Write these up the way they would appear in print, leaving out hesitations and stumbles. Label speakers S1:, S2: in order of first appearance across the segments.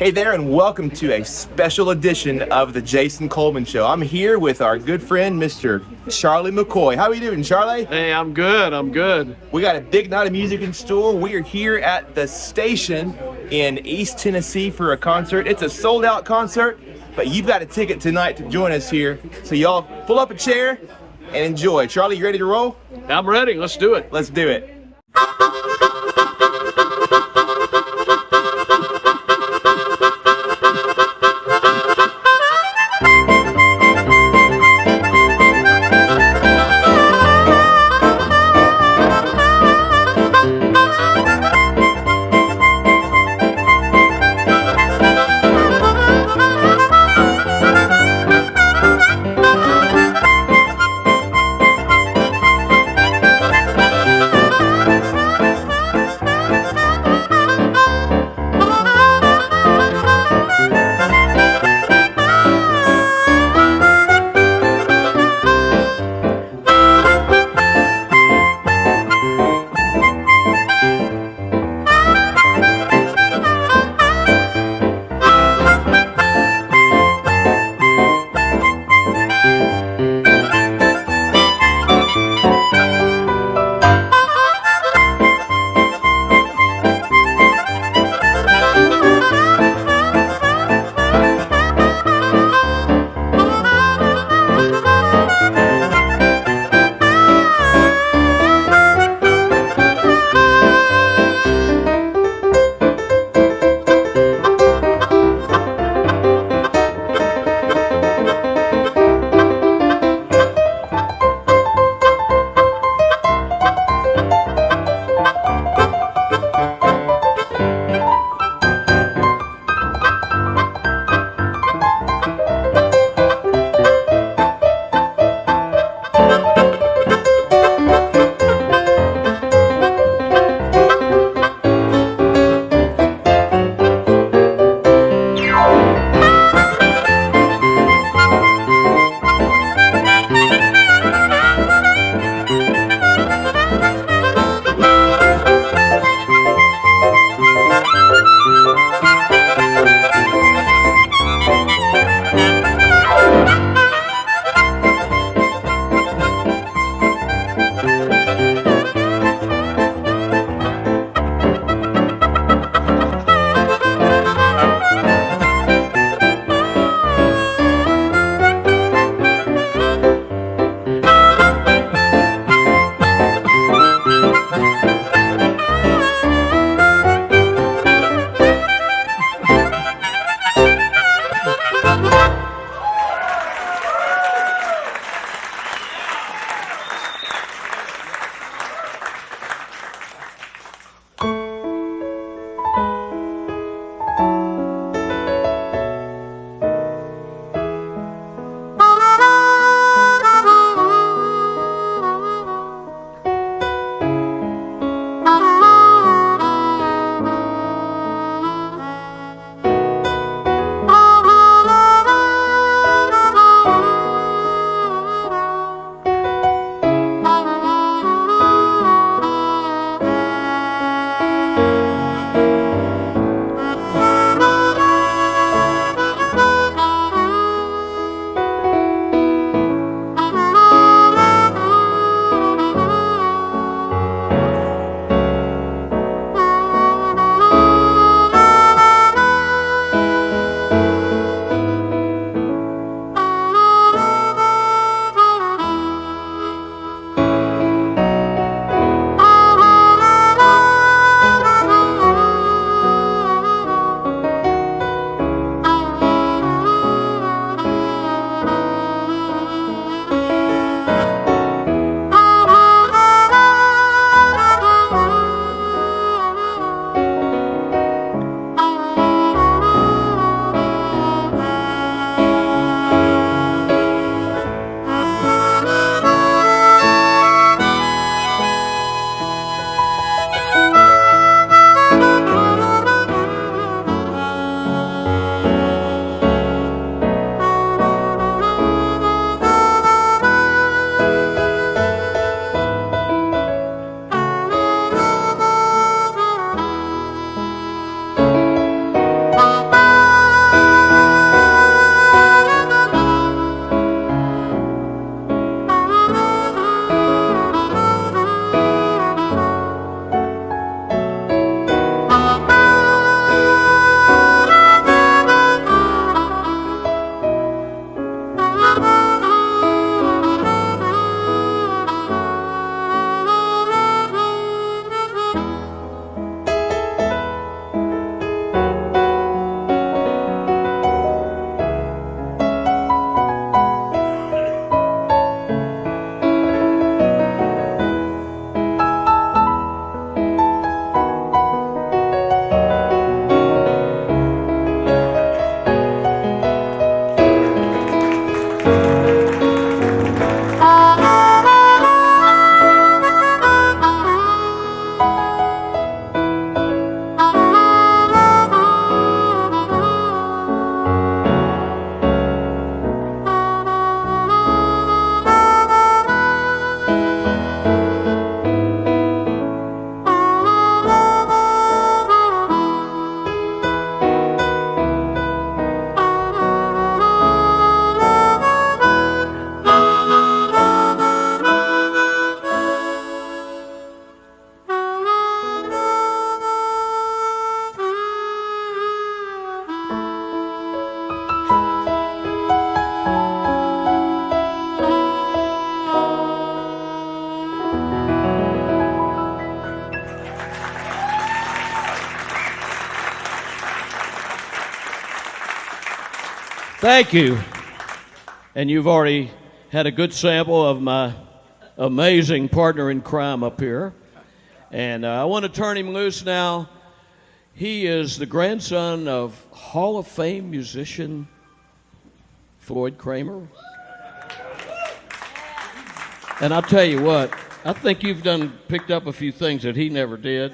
S1: Hey there, and welcome to a special edition of the Jason Coleman Show. I'm here with our good friend, Mr. Charlie McCoy. How are you doing, Charlie?
S2: Hey, I'm good.
S1: We got a big night of music in store. We are here at the station in East Tennessee for a concert. It's a sold-out concert, but you've got a ticket tonight to join us here. So y'all pull up a chair and enjoy. Charlie, you ready to roll?
S2: I'm ready. Let's do it.
S1: Let's do it.
S3: Thank you. And you've already had a good sample of my amazing partner in crime up here. And I want to turn him loose now. He is the grandson of Hall of Fame musician Floyd Cramer. And I'll tell you what, I think you've picked up a few things that he never did.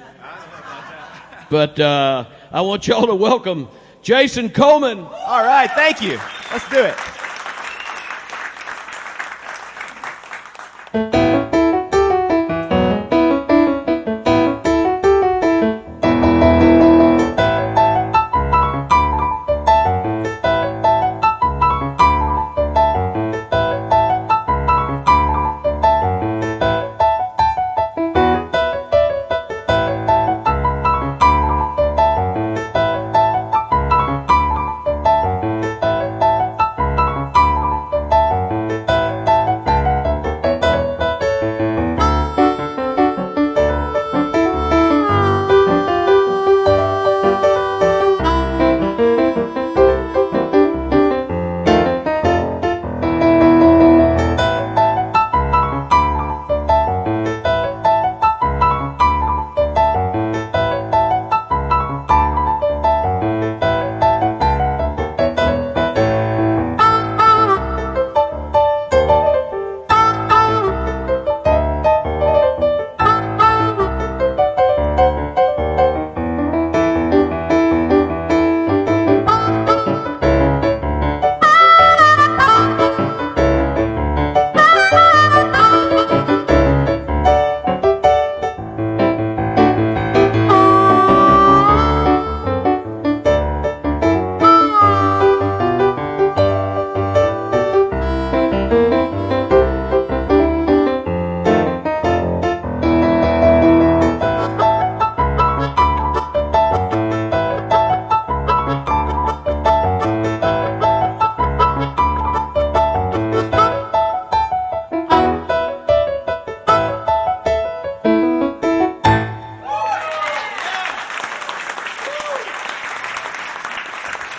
S3: But I want y'all to welcome Jason Coleman.
S1: All right, thank you. Let's do it.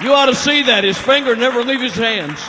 S3: You ought to see that. His finger never leaves his hands.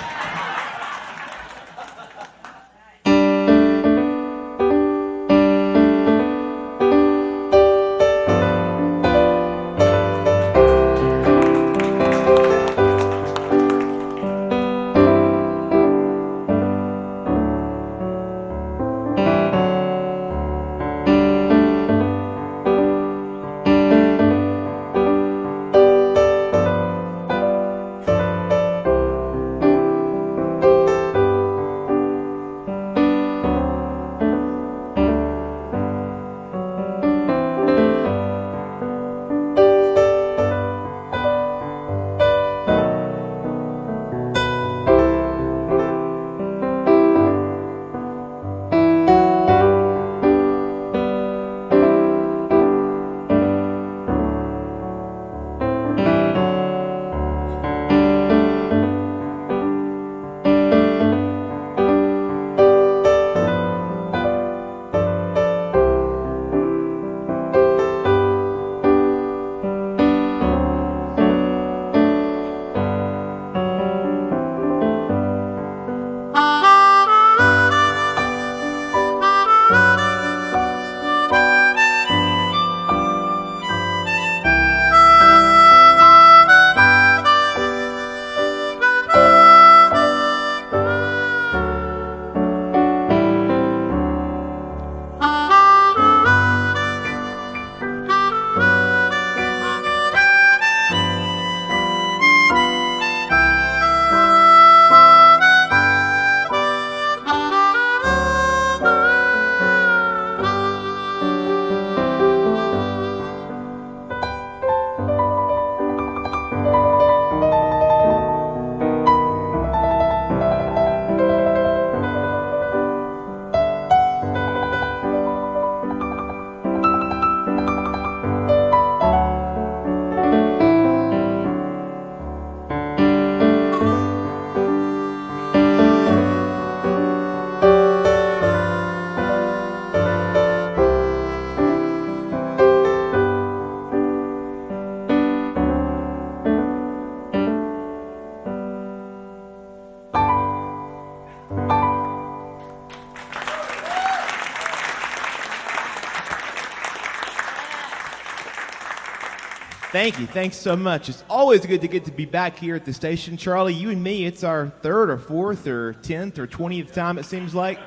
S1: Thank you. Thanks so much. It's always good to get to be back here at the station. Charlie, you and me, it's our 3rd or 4th or 10th or 20th time, it seems like.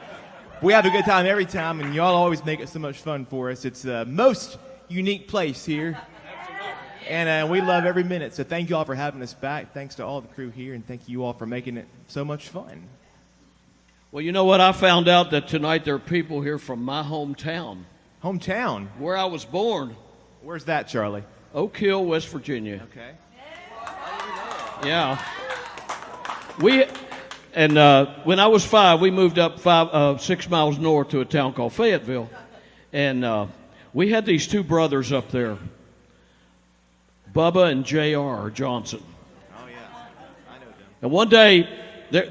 S1: We have a good time every time, and y'all always make it so much fun for us. It's the most unique place here. And we love every minute. So thank you all for having us back. Thanks to all the crew here, and thank you all for making it so much fun.
S3: Well, you know what? I found out that tonight there are people here from my hometown.
S1: Hometown?
S3: Where I was born.
S1: Where's that, Charlie?
S3: Oak Hill, West Virginia.
S1: Okay.
S3: Yeah. When I was 5, we moved up 6 miles north to a town called Fayetteville. And we had these 2 brothers up there, Bubba and J.R. Johnson.
S1: Oh, yeah. I know them.
S3: And one day,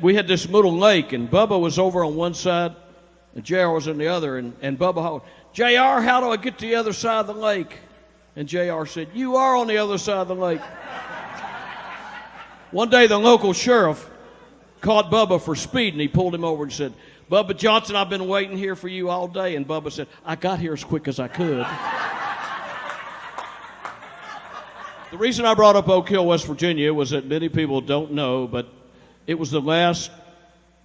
S3: we had this little lake, and Bubba was over on one side, and J.R. was on the other. And Bubba hollered, J.R., how do I get to the other side of the lake? And J.R. said, you are on the other side of the lake. One day, the local sheriff caught Bubba for speed, and he pulled him over and said, Bubba Johnson, I've been waiting here for you all day. And Bubba said, I got here as quick as I could. The reason I brought up Oak Hill, West Virginia, was that many people don't know, but it was the last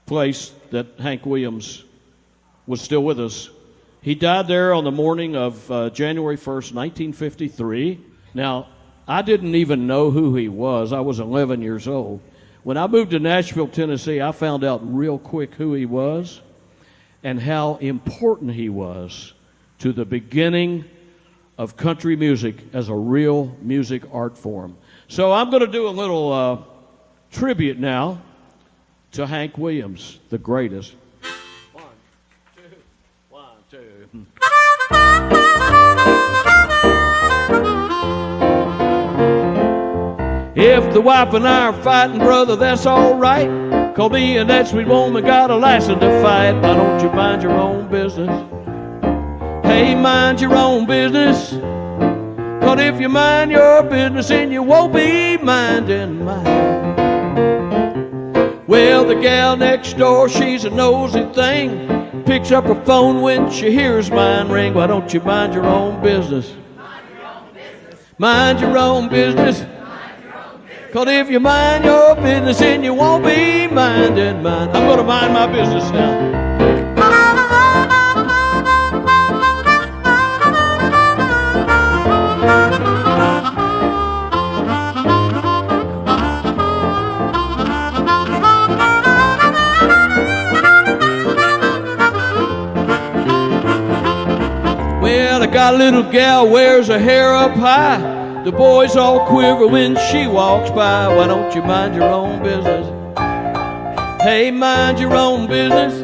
S3: place that Hank Williams was still with us. He died there on the morning of January 1st, 1953. Now, I didn't even know who he was. I was 11 years old. When I moved to Nashville, Tennessee, I found out real quick who he was and how important he was to the beginning of country music as a real music art form. So I'm going to do a little tribute now to Hank Williams, the greatest. 1, 2, 1, 2. If the wife and I are fighting, brother, that's all right. Call me and that sweet woman got a license to fight. Why don't you mind your own business? Hey, mind your own business. 'Cause if you mind your business, then you won't be minding mine. Well, the gal next door, she's a nosy thing. Picks up her phone when she hears mine ring. Why don't you mind your own business? Mind your own business. 'Cause if you mind your business, then you won't be minding mine. I'm going to mind my business now. Well, I got a little gal, wears her hair up high. The boys all quiver when she walks by. Why don't you mind your own business? Hey, mind your own business.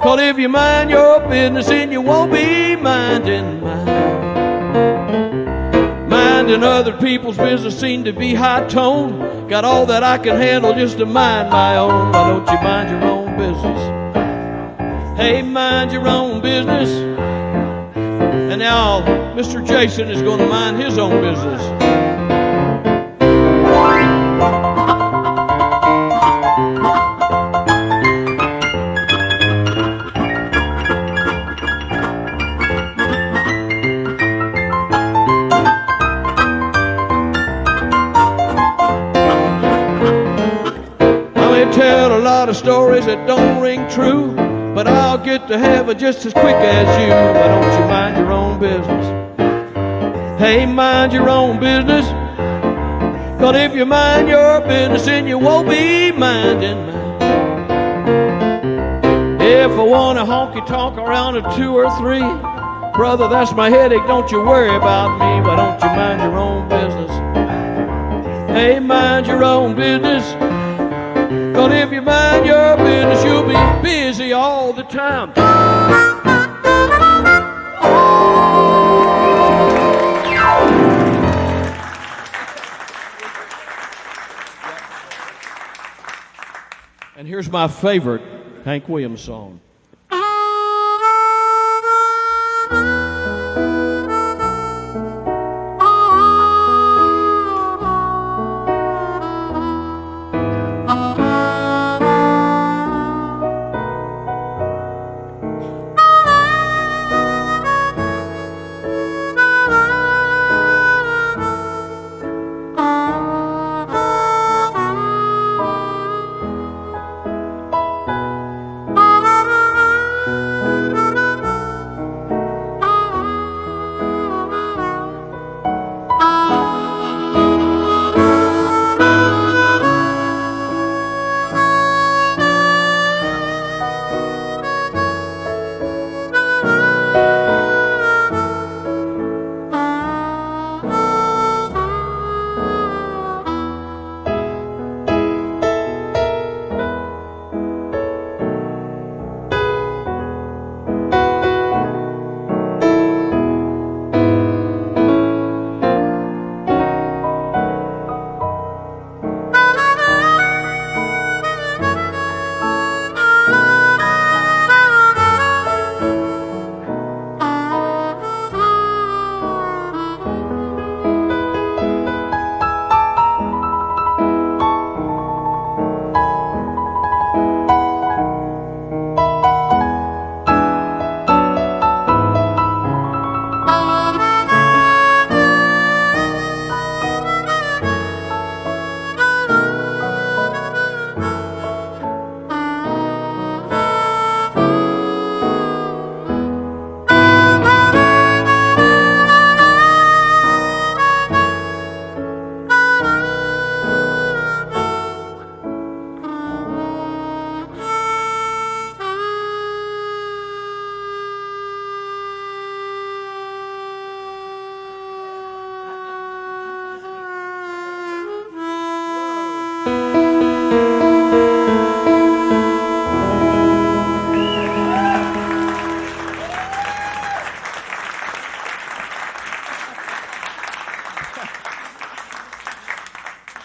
S3: 'Cause if you mind your business, then you won't be minding mine. Minding other people's business seem to be high tone. Got all that I can handle just to mind my own. Why don't you mind your own business? Hey, mind your own business. And now, Mr. Jason is going to mind his own business. I may tell a lot of stories that don't ring true, but I'll get to heaven just as quick as you. Why don't you mind your own business? Hey, mind your own business. 'Cause if you mind your business, then you won't be minding mine. If I want a honky-tonk around a 2 or 3, brother, that's my headache, don't you worry about me. Why don't you mind your own business? Hey, mind your own business. 'Cause if you mind your business, you'll be busy all the time. And here's my favorite Hank Williams song.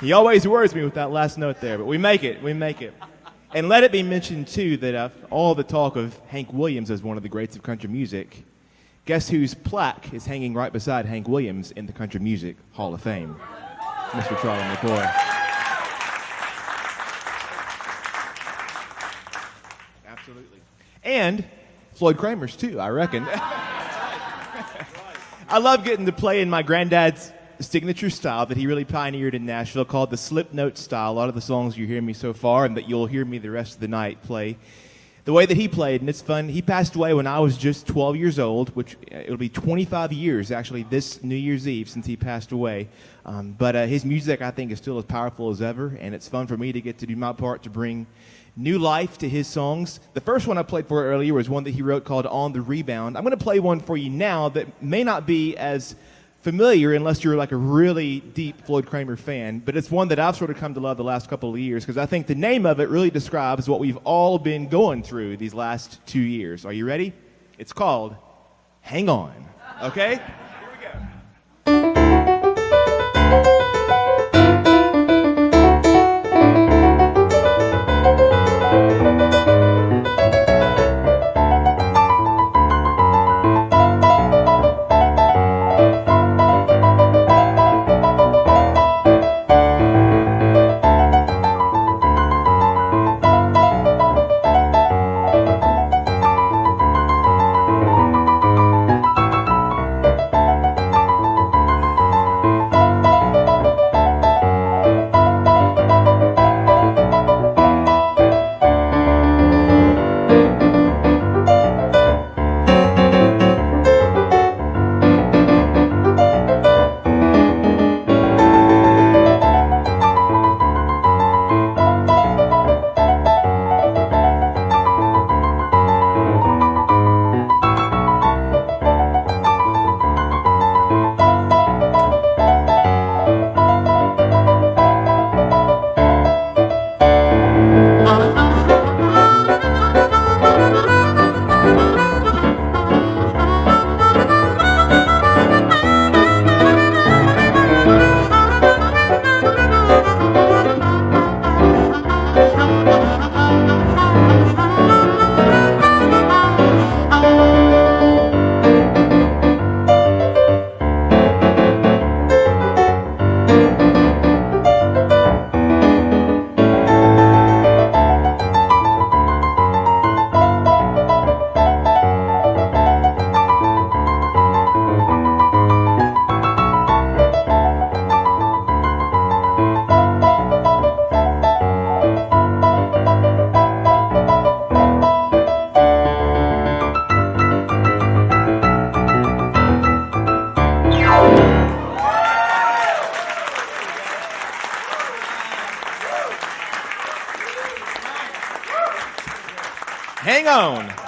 S1: He always worries me with that last note there, but we make it. And let it be mentioned, too, that all the talk of Hank Williams as one of the greats of country music, guess whose plaque is hanging right beside Hank Williams in the Country Music Hall of Fame? Mr. Charlie McCoy. Absolutely. And Floyd Cramer's, too, I reckon. I love getting to play in my granddad's signature style that he really pioneered in Nashville called the slip note style. A lot of the songs you hear me so far and that you'll hear me the rest of the night play the way that he played, and it's fun. He passed away when I was just 12 years old, which it'll be 25 years actually this New Year's Eve since he passed away. But his music, I think, is still as powerful as ever, and it's fun for me to get to do my part to bring new life to his songs. The first one I played for earlier was one that he wrote called On the Rebound. I'm going to play one for you now that may not be as familiar unless you're like a really deep Floyd Cramer fan, but it's one that I've sort of come to love the last couple of years because I think the name of it really describes what we've all been going through these last 2 years. Are you ready? It's called Hang On. Okay?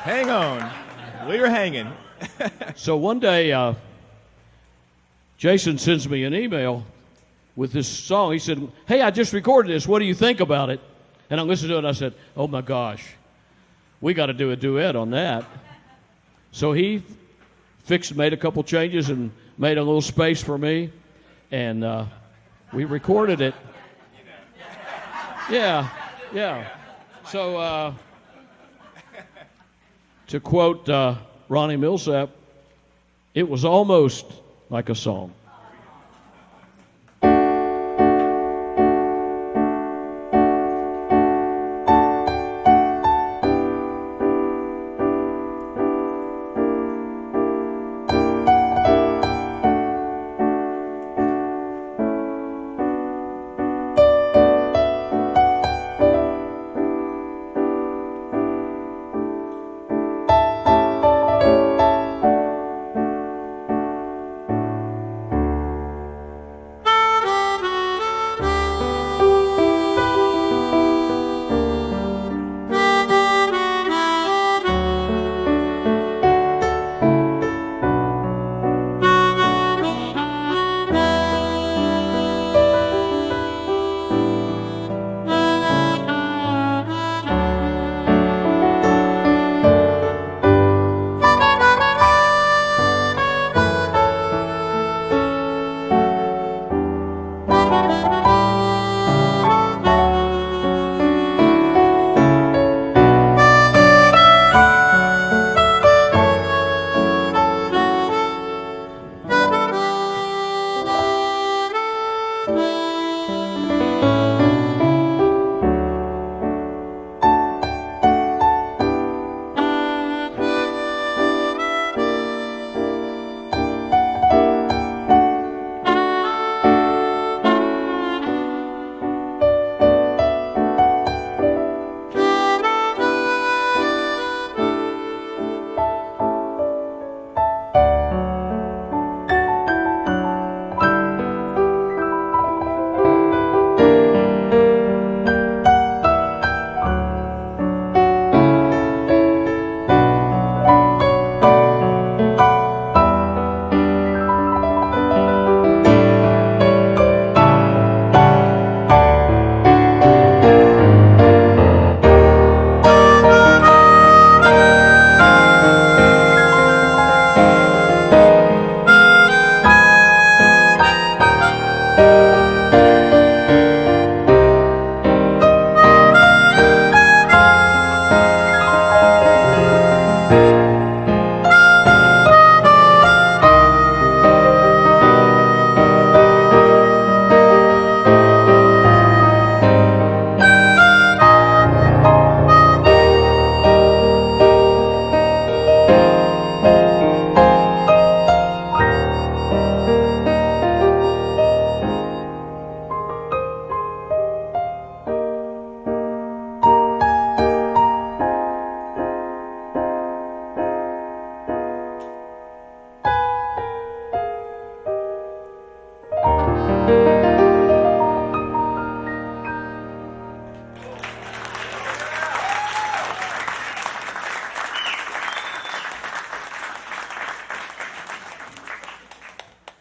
S1: Hang on. We're hanging.
S3: So one day, Jason sends me an email with this song. He said, "Hey, I just recorded this. What do you think about it?" And I listened to it, and I said, "Oh, my gosh, we got to do a duet on that." So he made a couple changes and made a little space for me, and we recorded it. Yeah. So to quote Ronnie Millsap, it was almost like a song.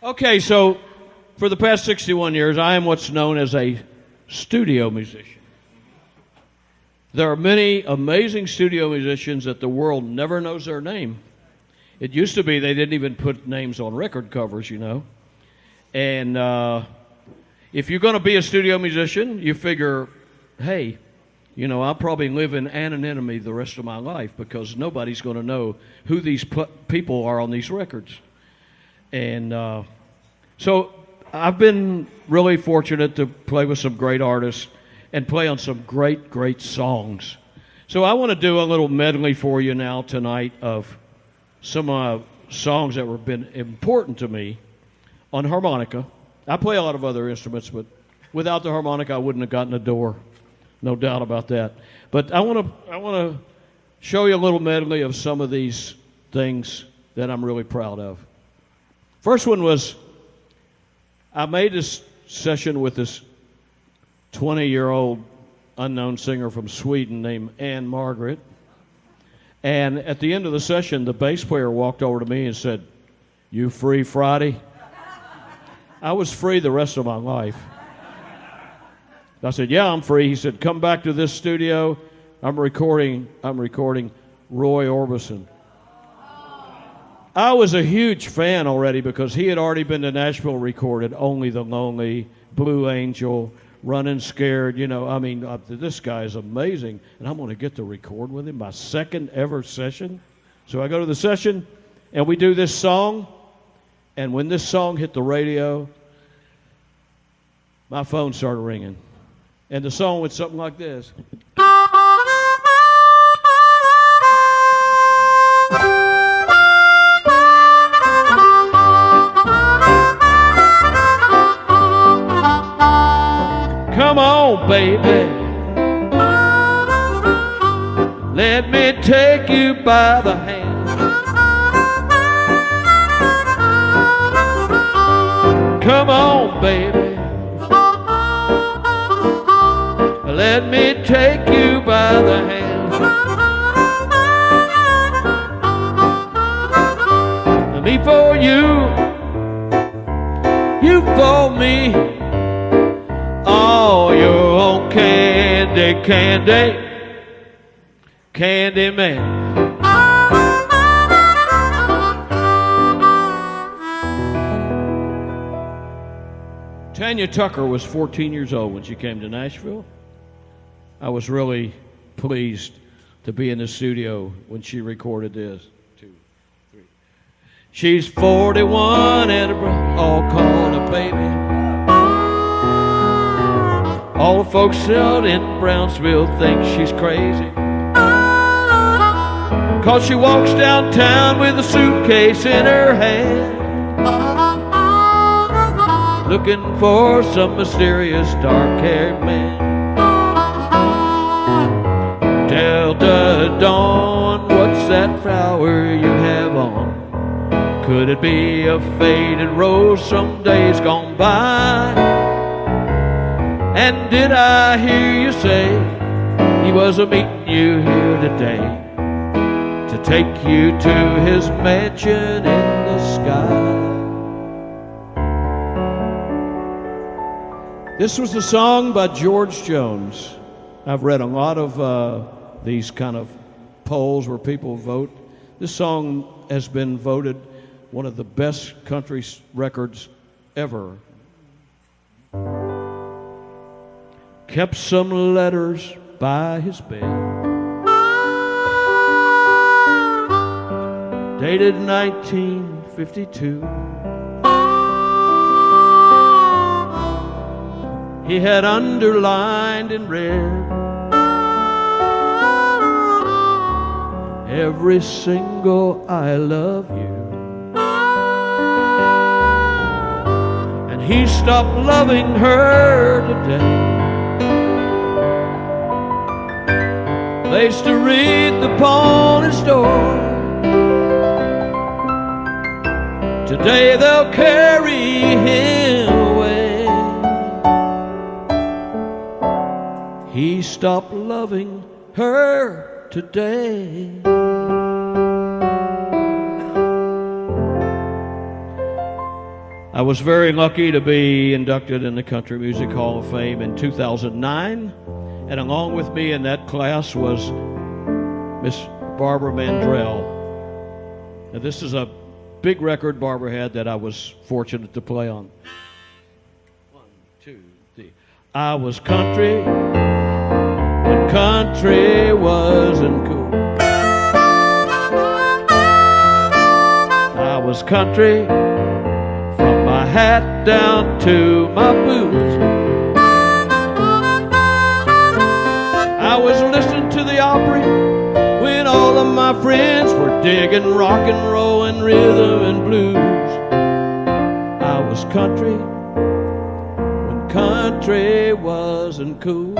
S3: Okay, so for the past 61 years, I am what's known as a studio musician. There are many amazing studio musicians that the world never knows their name. It used to be they didn't even put names on record covers, you know. And if you're going to be a studio musician, you figure, hey, you know, I'll probably live in anonymity the rest of my life because nobody's going to know who these people are on these records. And so I've been really fortunate to play with some great artists and play on some great, great songs. So I want to do a little medley for you now tonight of some songs that have been important to me on harmonica. I play a lot of other instruments, but without the harmonica, I wouldn't have gotten a door. No doubt about that. But I want to show you a little medley of some of these things that I'm really proud of. First one was, I made this session with this 20-year-old unknown singer from Sweden named Anne Margaret. And at the end of the session, the bass player walked over to me and said, "You free Friday?" I was free the rest of my life. I said, "Yeah, I'm free." He said, "Come back to this studio. I'm recording Roy Orbison." I was a huge fan already because he had already been to Nashville, recorded Only the Lonely, Blue Angel, Running Scared. You know, I mean, this guy is amazing. And I'm going to get to record with him, my second ever session. So I go to the session, and we do this song. And when this song hit the radio, my phone started ringing. And the song went something like this. Come on, baby, let me take you by the hand. Come on, baby, let me take you by the hand. Me for you, you for me. Oh, your own candy, candy man. Tanya Tucker was 14 years old when she came to Nashville. I was really pleased to be in the studio when she recorded this. 2, 3. She's 41 and all called a baby. All the folks out in Brownsville think she's crazy, 'cause she walks downtown with a suitcase in her hand, looking for some mysterious dark-haired man. Delta Dawn, what's that flower you have on? Could it be a faded rose some days gone by? And did I hear you say he was a-meeting you here today to take you to his mansion in the sky? This was a song by George Jones. I've read a lot of these kind of polls where people vote. This song has been voted one of the best country records ever. Kept some letters by his bed, dated 1952. He had underlined in red every single "I love you." And he stopped loving her today. They used to read upon his door. Today they'll carry him away. He stopped loving her today. I I was very lucky to be inducted in the Country Music Hall of Fame in 2009, and along with me in that class was Miss Barbara Mandrell. Now, this is a big record Barbara had that I was fortunate to play on. 1, 2, 3. I was country when country wasn't cool. I was country from my hat down to my boots. I was listening to the Opry when all of my friends were digging rock and roll and rhythm and blues. I was country when country wasn't cool.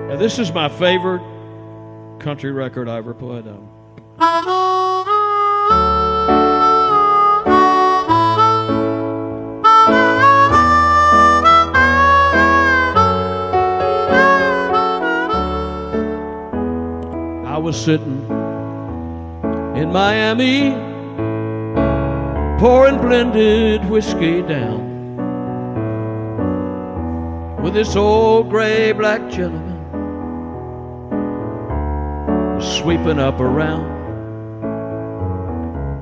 S3: Now, this is my favorite country record I ever played on. I was sitting in Miami, pouring blended whiskey down with this old gray black gentleman was sweeping up around.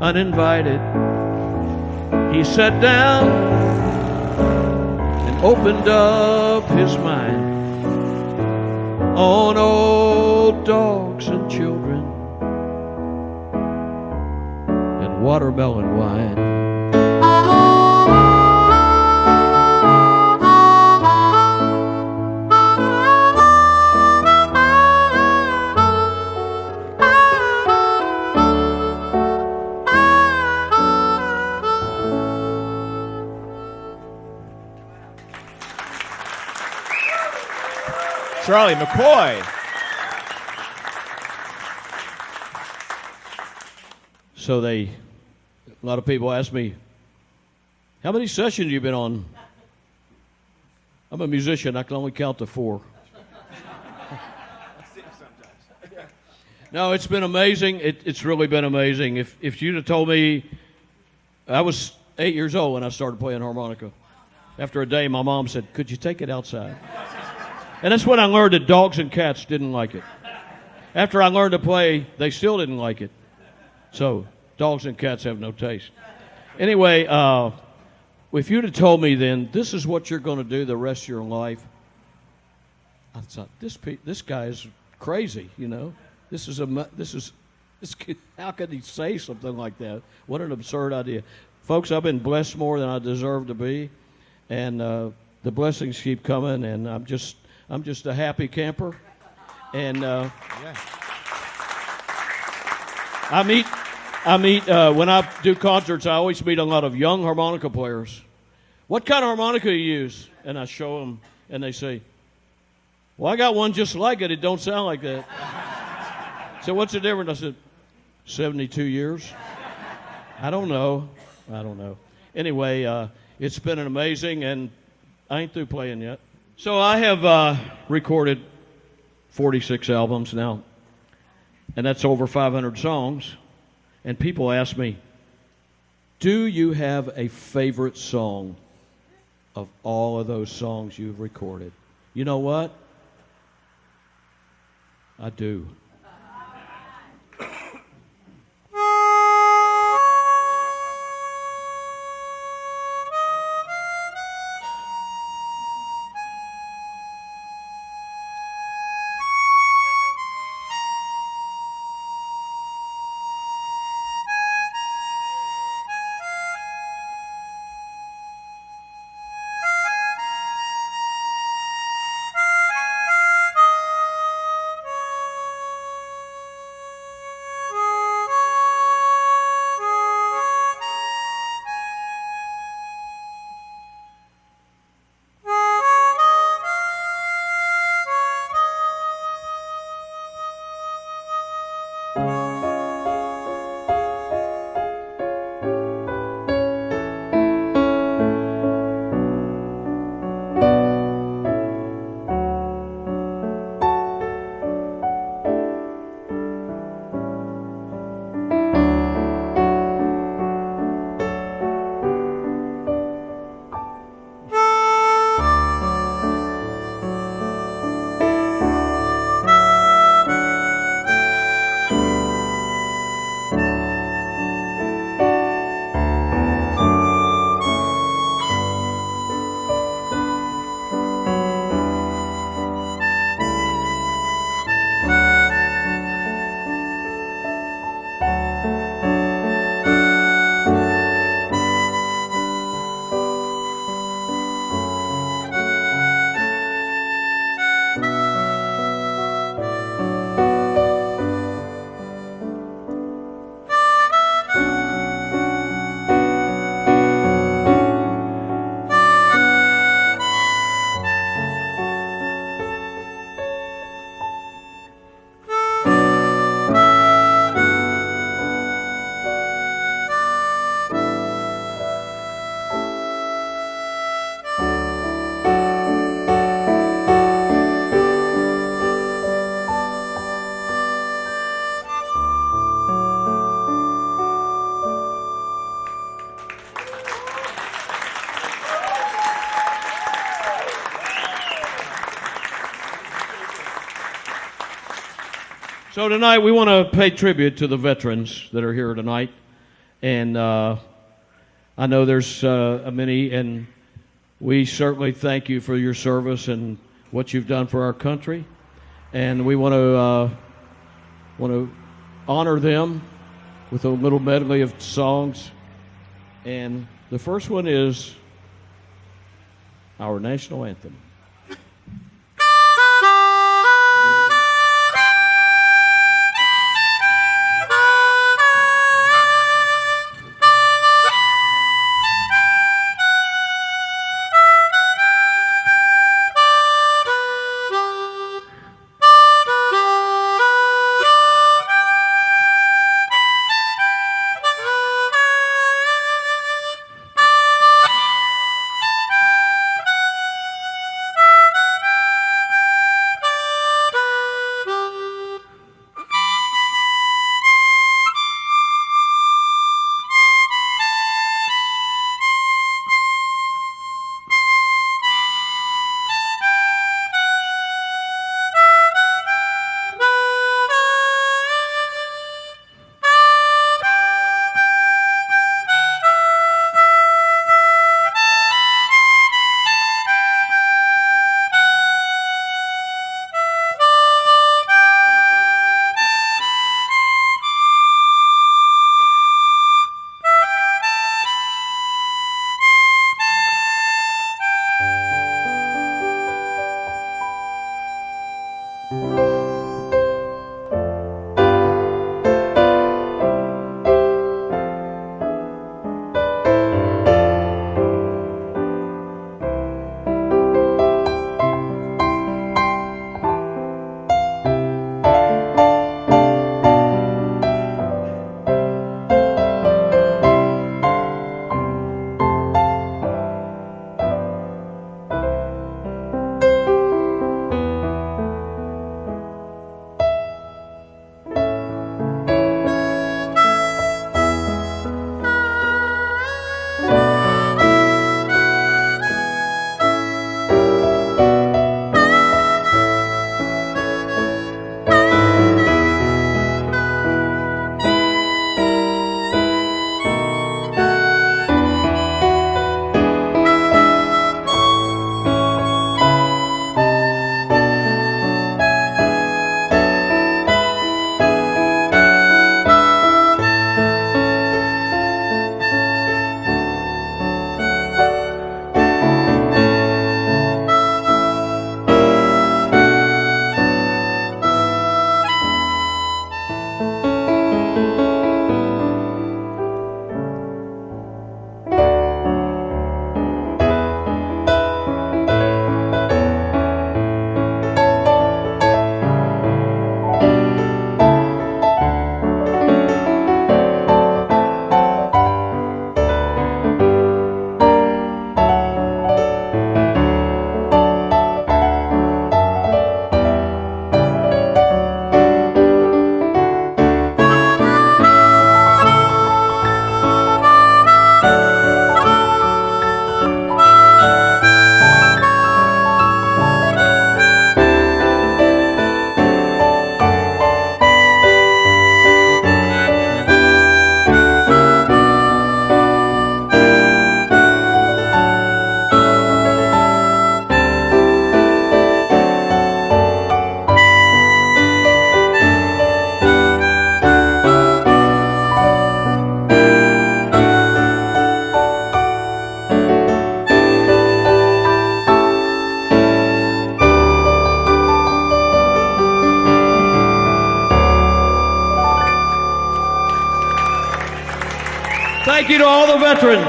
S3: Uninvited, he sat down and opened up his mind on old dogs and children and watermelon wine.
S1: Charlie McCoy.
S3: So a lot of people ask me, how many sessions have you been on? I'm a musician, I can only count to 4. No, it's been amazing. It's really been amazing. If you'd have told me, I was 8 years old when I started playing harmonica. After a day, my mom said, could you take it outside? And that's when I learned that dogs and cats didn't like it. After I learned to play, they still didn't like it. So, dogs and cats have no taste. Anyway, if you'd have told me then, this is what you're going to do the rest of your life, I thought, this guy is crazy, you know. How could he say something like that? What an absurd idea. Folks, I've been blessed more than I deserve to be, and the blessings keep coming, and I'm just a happy camper, and I meet when I do concerts, I always meet a lot of young harmonica players. What kind of harmonica do you use? And I show them, and they say, well, I got one just like it. It don't sound like that. So what's the difference? I said, 72 years. I don't know. Anyway, it's been an amazing, and I ain't through playing yet. So I have recorded 46 albums now, and that's over 500 songs. And people ask me, do you have a favorite song of all of those songs you've recorded? You know what? I do. So tonight we want to pay tribute to the veterans that are here tonight. And I know there's many, and we certainly thank you for your service and what you've done for our country. And we want to honor them with a little medley of songs. And the first one is our national anthem. Thank you to all the veterans.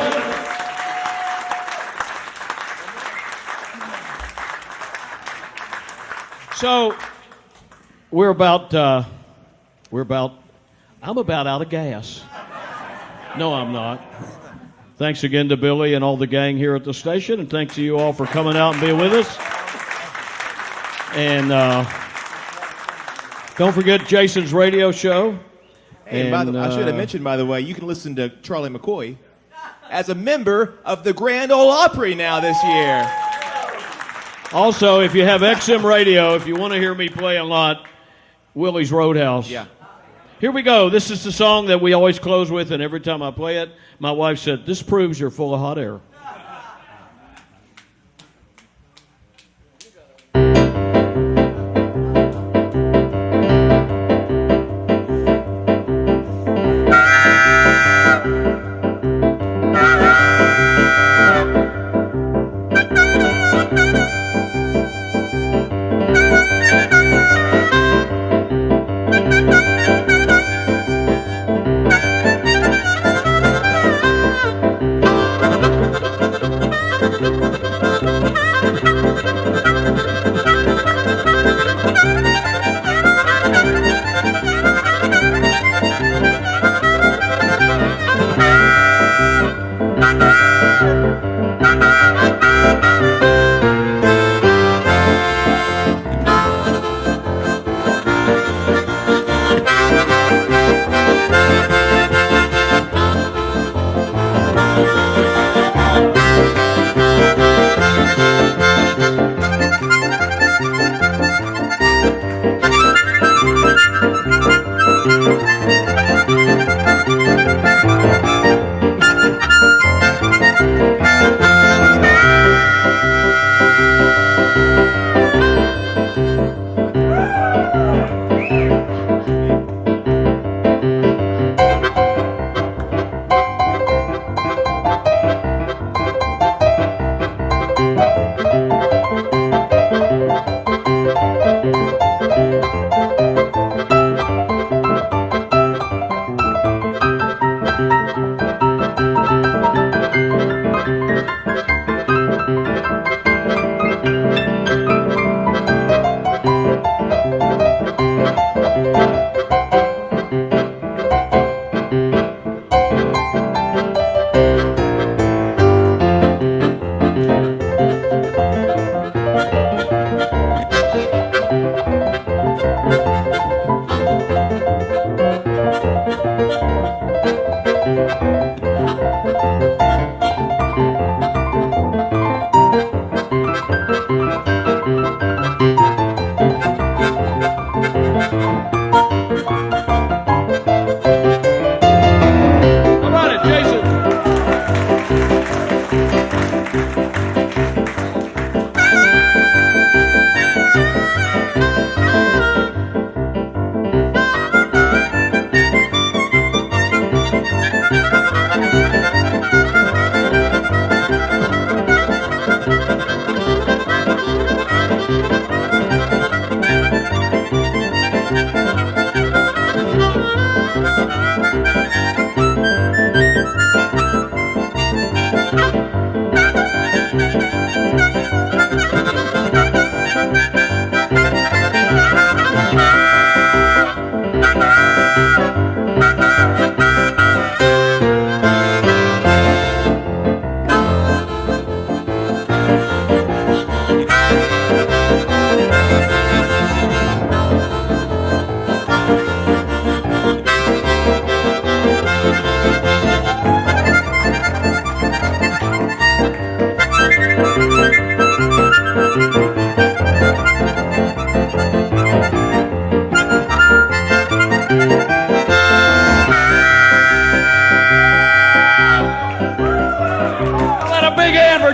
S3: So I'm about out of gas. No, I'm not. Thanks again to Billy and all the gang here at the station, and thanks to you all for coming out and being with us. And don't forget Jason's radio show.
S1: Hey, and I should have mentioned, by the way, you can listen to Charlie McCoy as a member of the Grand Ole Opry now this year.
S3: Also, if you have XM radio, if you want to hear me play a lot, Willie's Roadhouse.
S1: Yeah.
S3: Here we go. This is the song that we always close with, and every time I play it, my wife said, "This proves you're full of hot air."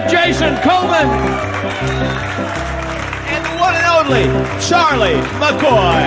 S3: Jason Coleman.
S1: And the one and only Charlie McCoy.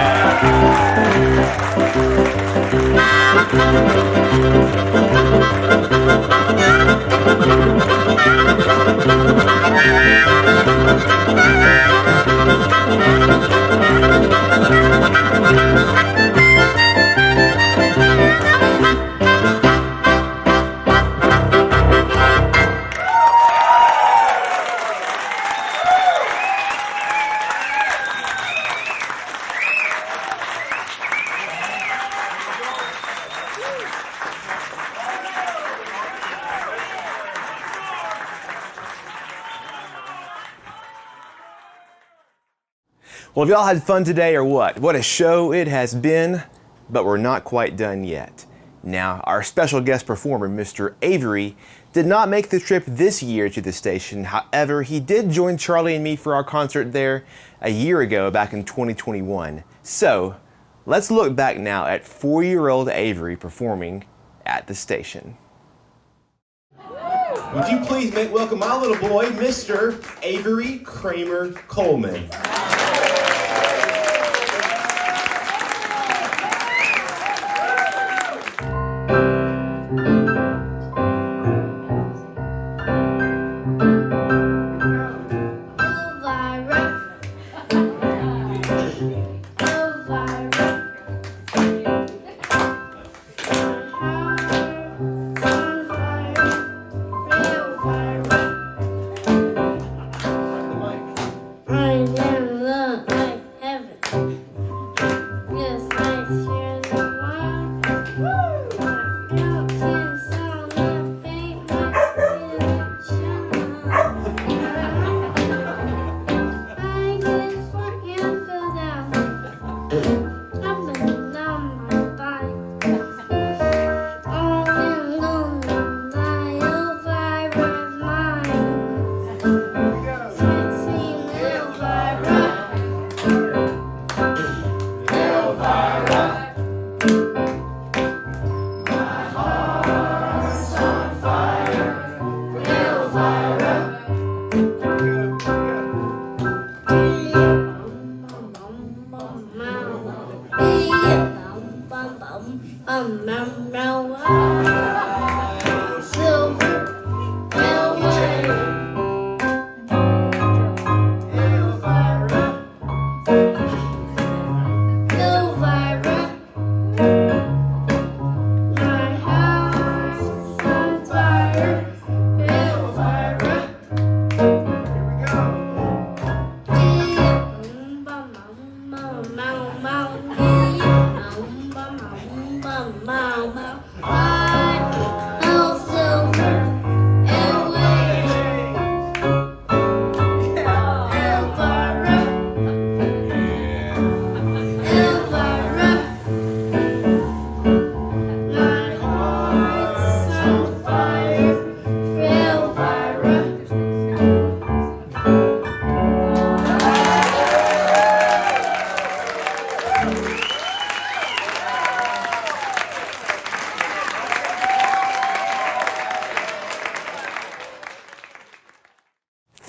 S1: Well, have y'all had fun today or what? What a show it has been, but we're not quite done yet. Now, our special guest performer, Mr. Avery, did not make the trip this year to the station. However, he did join Charlie and me for our concert there a year ago, back in 2021. So, Let's look back now at 4-year-old Avery performing at the station. Would you please welcome my little boy, Mr. Avery Cramer Coleman.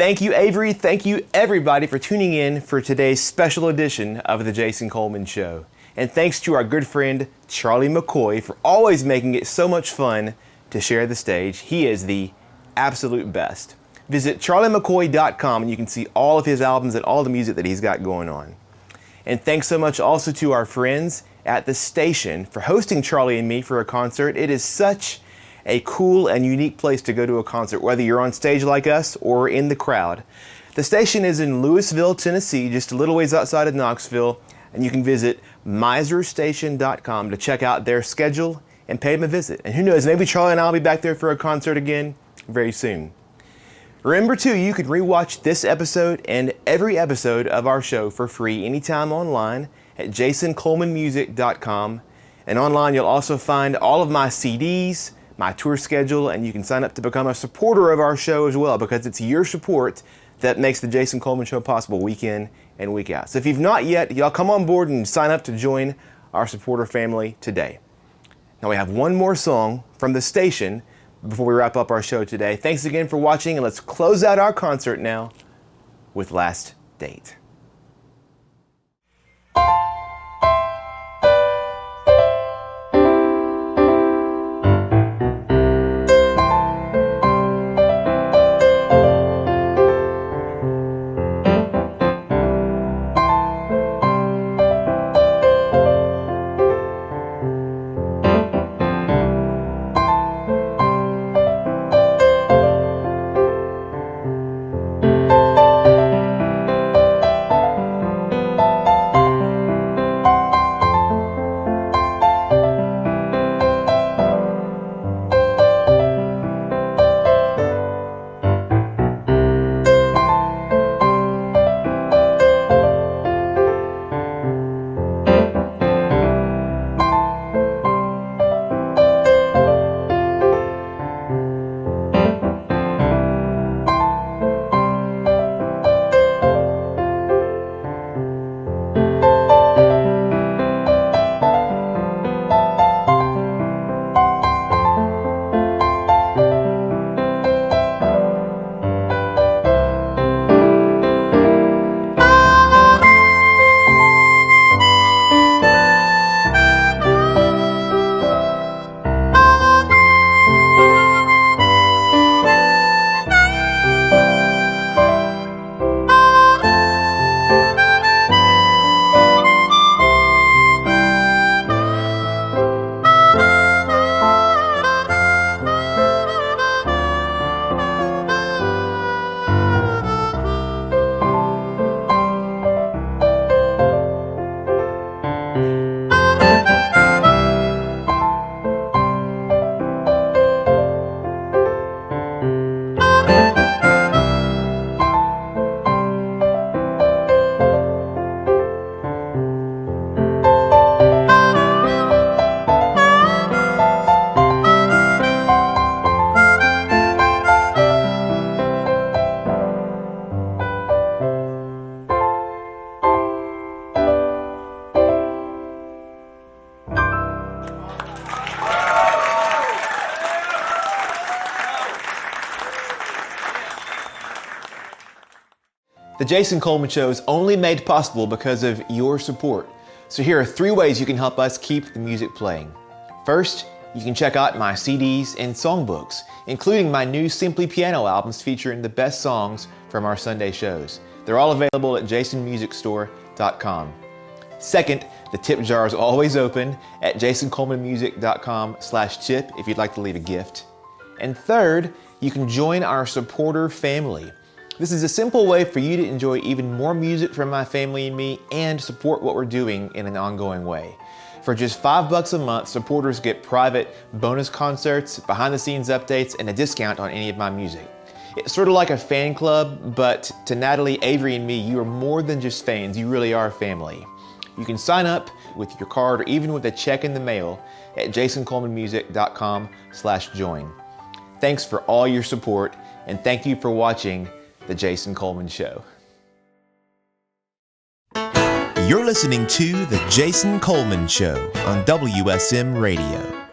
S1: Thank you, Avery. Thank you, everybody, for tuning in for today's special edition of the Jason Coleman Show. And thanks to our good friend, Charlie McCoy, for always making it so much fun to share the stage. He is the absolute best. Visit charliemccoy.com and you can see all of his albums and all the music that he's got going on. And thanks so much also to our friends at the station for hosting Charlie and me for a concert. It is such a cool and unique place to go to a concert, whether you're on stage like us or in the crowd. The station is in Louisville, Tennessee, just a little ways outside of Knoxville, and you can visit miserstation.com to check out their schedule and pay them a visit. And who knows, maybe Charlie and I will be back there for a concert again very soon. Remember too, you can rewatch this episode and every episode of our show for free anytime online at jasoncolemanmusic.com. And online you'll also find all of my CDs, my tour schedule, and you can sign up to become a supporter of our show as well, because it's your support that makes the Jason Coleman Show possible week in and week out. So if you've not yet, y'all come on board and sign up to join our supporter family today. Now we have one more song from the station before we wrap up our show today. Thanks again for watching, and let's close out our concert now with Last Date. The Jason Coleman Show is only made possible because of your support. So here are 3 ways you can help us keep the music playing. First, you can check out my CDs and songbooks, including my new Simply Piano albums featuring the best songs from our Sunday shows. They're all available at jasonmusicstore.com. Second, the tip jar is always open at jasoncolemanmusic.com/tip if you'd like to leave a gift. And third, you can join our supporter family. This is a simple way for you to enjoy even more music from my family and me and support what we're doing in an ongoing way. For just $5 a month, supporters get private bonus concerts, behind-the-scenes updates, and a discount on any of my music. It's sort of like a fan club, but to Natalie, Avery, and me, you are more than just fans, you really are family. You can sign up with your card or even with a check in the mail at jasoncolemanmusic.com/join. Thanks for all your support, and thank you for watching The Jason Coleman Show.
S4: You're listening to The Jason Coleman Show on WSM Radio.